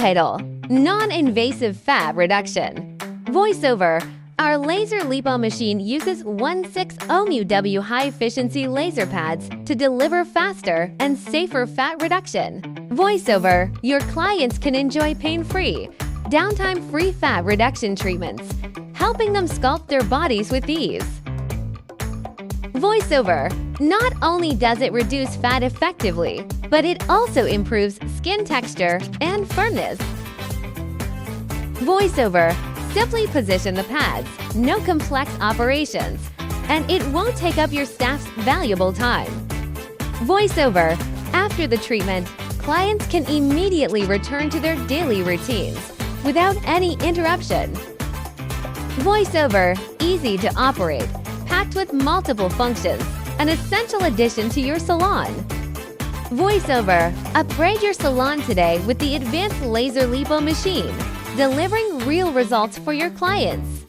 Title: Non-Invasive Fat Reduction. Voiceover: Our laser lipo machine uses 1,6-OMU high-efficiency laser pads to deliver faster and safer fat reduction. Voiceover: Your clients can enjoy pain-free, downtime-free fat reduction treatments, helping them sculpt their bodies with ease. Voiceover: Not only does it reduce fat effectively, but it also improves skin texture and firmness. Voiceover: Simply position the pads, no complex operations, and it won't take up your staff's valuable time. Voiceover: After the treatment, clients can immediately return to their daily routines without any interruption. Voiceover: Easy to operate, packed with multiple functions, an essential addition to your salon. Voiceover: Upgrade your salon today with the advanced laser lipo machine, delivering real results for your clients.